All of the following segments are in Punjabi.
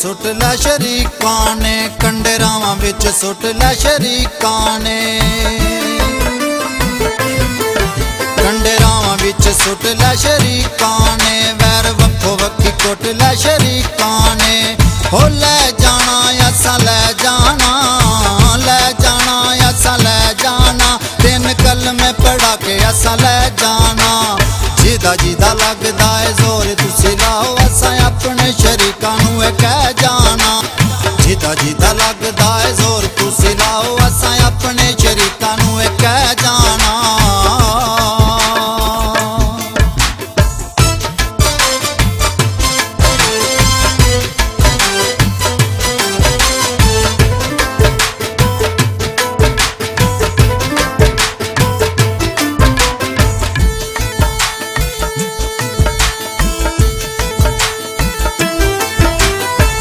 ਸੁੱਟ ਲੈ ਸ਼ਰੀਕਾਂ ਨੇ, ਕੰਡੇ ਰਾਵਾਂ ਵਿੱਚ ਸੁੱਟ ਲੈ ਸ਼ਰੀਕਾਂ ਨੇ, ਕੰਡੇ ਰਾਵਾਂ ਵਿੱਚ ਸੁੱਟ ਲੈ ਸ਼ਰੀਕਾਂ ਨੇ, ਵੈਰ ਵੱਖੋ ਵੱਖੀ ਕੁੱਟ ਲੈ ਸ਼ਰੀਕਾਂ ਨੇ। ਹੋ ਲੈ ਜਾਣਾ ਅਸਾਂ ਲੈ ਜਾਣਾ, ਲੈ ਜਾਣਾ ਅਸਾਂ ਲੈ ਜਾਣਾ, ਤਿੰਨ ਕਲਮੇ ਪੜਾ ਕੇ ਅਸਾਂ ਲੈ ਜਾਣਾ। ਜਿਹਦਾ ਜਿਹਦਾ ਲੱਗਦਾ ਏ ਜ਼ੋਰ ਤੁਸੀਂ ਲਾਓ, ਅਸਾਂ ਆਪਣੇ ਸ਼ਰੀਕਾਂ ਨੂੰ ਇਹ ਕਹਿ ਜਾਣਾ। ਜਿਹਦਾ ਜਿਹਦਾ ਲੱਗਦਾ ਏ ਜ਼ੋਰ ਤੁਸੀਂ ਲਾਓ, ਅਸਾਂ ਆਪਣੇ ਸ਼ਰੀਕਾਂ ਨੂੰ ਇਹ ਕਹਿ ਜਾਣਾ।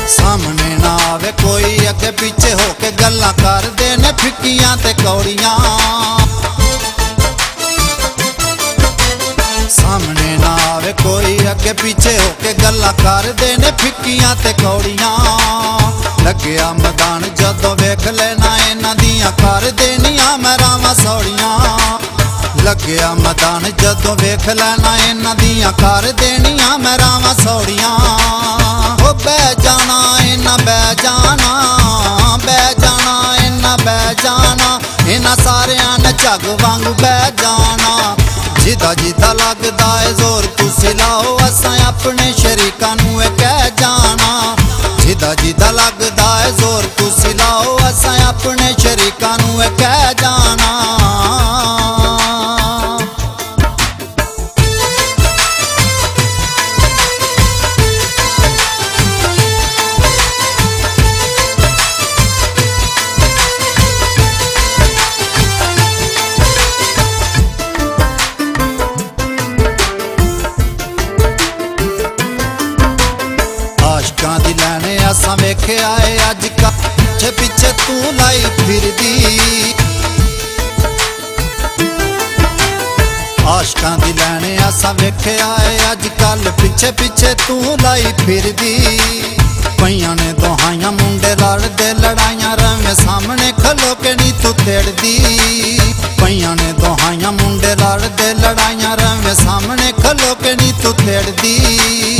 ਸਾਹਮਣੇ ਨਾ ਆਵੇ ਕੋਈ, ਅੱਗੇ ਪਿੱਛੇ ਹੋ ਕੇ ਗੱਲਾਂ ਕਰਦੇ ਨੇ ਫਿੱਕੀਆਂ ਤੇ ਕੌੜੀਆਂ। ਸਾਹਮਣੇ ਨਾ ਆਵੇ ਕੋਈ, ਅੱਗੇ ਪਿੱਛੇ ਹੋ ਕੇ ਗੱਲਾਂ ਕਰਦੇ ਨੇ ਫਿੱਕੀਆਂ ਤੇ ਕੌੜੀਆਂ। ਲੱਗਿਆ ਮੈਦਾਨ ਜਦੋਂ ਵੇਖ ਲੈਣਾ ਇਹਨਾਂ ਦੀਆਂ ਕਰ ਦੇਣੀਆਂ ਮੈਂ ਰਾਵਾਂ ਸੌੜੀਆਂ। ਲੱਗਿਆ ਮੈਦਾਨ ਜਦੋਂ ਵੇਖ ਲੈਣਾ ਇਹਨਾਂ ਦੀਆਂ ਕਰ ਦੇਣੀਆਂ ਮੈਂ ਰਾਵਾਂ ਸੌੜੀਆਂ। ਹੋ ਬਹਿ ਜਾਣਾ ਇਹਨਾਂ ਬਹਿ ਜਾਣਾ, ਬਹਿ ਜਾਣਾ ਇਹਨਾਂ ਬਹਿ ਜਾਣਾ, ਇਹਨਾਂ ਸਾਰਿਆਂ ਨੇ ਝੱਗ ਵਾਂਗੂ ਬਹਿ ਜਾਣਾ। ਜਿਹਦਾ ਜਿਹਦਾ ਲੱਗਦਾ ਏ ਜ਼ੋਰ ਤੁਸੀਂ ਲਾਓ, ਅਸਾਂ ਆਪਣੇ ਸ਼ਰੀਕਾਂ ਨੂੰ ਇਹ ਕਹਿ ਜਾਣਾ। ਜਿਹਦਾ ਜਿਹਦਾ ਲੱਗਦਾ ਏ ਜ਼ੋਰ ਤੁਸੀਂ ਲਾਓ, ਅਸਾਂ ਆਪਣੇ ਸ਼ਰੀਕਾਂ ਨੂੰ ਇਹ ਕਹਿ ਜਾਣਾ। ਆਸ਼ਕਾਂ ਦੀ ਲੈਣੇ ਅਸਾਂ ਵੇਖਿਆ ਏ ਅੱਜ ਕੱਲ੍ਹ, ਪਿੱਛੇ ਪਿੱਛੇ ਤੂੰ ਲਾਈ ਫਿਰਦੀ। ਆਸ਼ਕਾਂ ਦੀ ਲੈਣੇ ਅਸਾਂ ਵੇਖਿਆ ਏ ਅੱਜ ਕੱਲ੍ਹ, ਪਿੱਛੇ ਪਿੱਛੇ ਤੂੰ ਲਾਈ ਫਿਰਦੀ। ਪਈਆਂ ਨੇ ਦੁਹਾਈਆਂ ਮੁੰਡੇ ਲੜਦੇ ਲੜਾਈਆਂ, ਰਵੇਂ ਸਾਹਮਣੇ ਖਲੋ ਕੇ ਨੀ ਤੂੰ ਤੇੜਦੀ। ਪਈਆਂ ਨੇ ਦੁਹਾਈਆਂ ਮੁੰਡੇ ਲੜਦੇ ਲੜਾਈਆਂ, ਰਵੇਂ ਸਾਹਮਣੇ ਖਲੋ ਕੇ ਨੀ ਤੂੰ ਤੇੜਦੀ।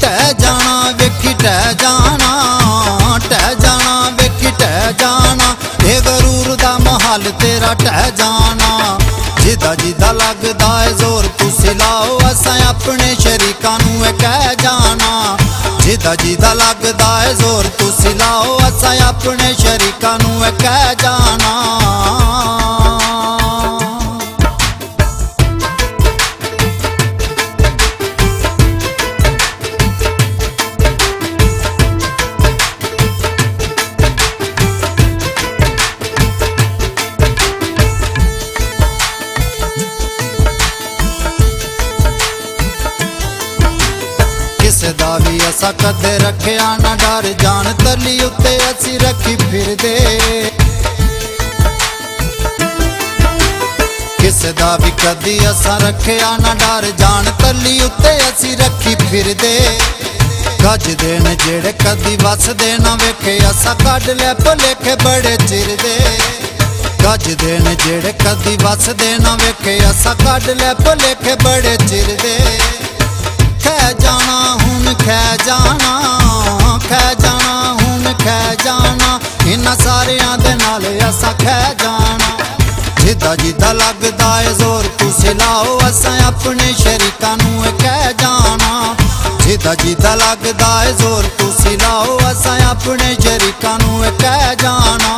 ਟਹਿ ਜਾਣਾ ਵੇਖੀ ਟਹਿ ਜਾਣਾ, ਟਹਿ ਜਾਣਾ ਵੇਖੀ ਟਹਿ ਜਾਣਾ, ਇਹ ਗਰੂਰ ਦਾ ਮਹੱਲ ਤੇਰਾ ਟਹਿ ਜਾਣਾ। ਜਿਹਦਾ ਜਿਹਦਾ ਲੱਗਦਾ ਏ ਜ਼ੋਰ ਤੁਸੀਂ ਲਾਓ, ਅਸਾਂ ਆਪਣੇ ਸ਼ਰੀਕਾਂ ਨੂੰ ਇਹ ਕਹਿ ਜਾਣਾ। ਜਿਹਦਾ ਜਿਹਦਾ ਲੱਗਦਾ ਏ ਜ਼ੋਰ ਤੁਸੀਂ ਲਾਓ, ਅਸਾਂ ਆਪਣੇ ਸ਼ਰੀਕਾਂ ਨੂੰ ਇਹ ਕਹਿ ਜਾਣਾ। ਕਿਸੇ ਦਾ ਵੀ ਅਸਾਂ ਕਦੇ ਰੱਖਿਆ ਨਾ ਡਰ, ਜਾਨ ਤਲੀ ਉੱਤੇ ਅਸੀਂ ਰੱਖੀ ਫਿਰਦੇ। ਕਿਸੇ ਦਾ ਵੀ ਕਦੀ ਅਸਾਂ ਰੱਖਿਆ ਨਾ ਡਰ, ਜਾਨ ਤਲੀ ਉੱਤੇ ਅਸੀਂ ਰੱਖੀ ਫਿਰਦੇ। ਗੱਜਦੇ ਨੇ ਜਿਹੜੇ ਕਦੀ ਵਸਦੇ ਨਾ ਵੇਖੇ, ਅਸਾਂ ਕੱਢ ਲੈ ਭੁਲੇਖੇ ਬੜੇ ਚਿਰ ਦੇ। ਗੱਜਦੇ ਨੇ ਜਿਹੜੇ ਕਦੀ ਵਸਦੇ ਨਾ ਵੇਖੇ, ਅਸਾਂ ਕੱਢ ਲੈ ਭੁਲੇਖੇ ਬੜੇ ਚਿਰ ਦੇ। ਖਹਿ ਜਾਣਾ ਹੁਣ ਖਹਿ ਜਾਣਾ, ਖਹਿ ਜਾਣਾ ਹੁਣ ਖਹਿ ਜਾਣਾ, ਇਹਨਾਂ ਸਾਰਿਆਂ ਦੇ ਨਾਲ ਅਸਾਂ ਖਹਿ ਜਾਣਾ। ਜਿਹਦਾ ਜਿਹਦਾ ਲੱਗਦਾ ਏ ਜ਼ੋਰ ਤੁਸੀਂ ਲਾਓ, ਅਸਾਂ ਆਪਣੇ ਸ਼ਰੀਕਾਂ ਨੂੰ ਇਹ ਕਹਿ ਜਾਣਾ। ਜਿਹਦਾ ਜਿਹਦਾ ਲੱਗਦਾ ਏ ਜ਼ੋਰ ਤੁਸੀਂ ਲਾਓ, ਅਸਾਂ ਆਪਣੇ ਸ਼ਰੀਕਾਂ ਨੂੰ ਇਹ ਕਹਿ ਜਾਣਾ।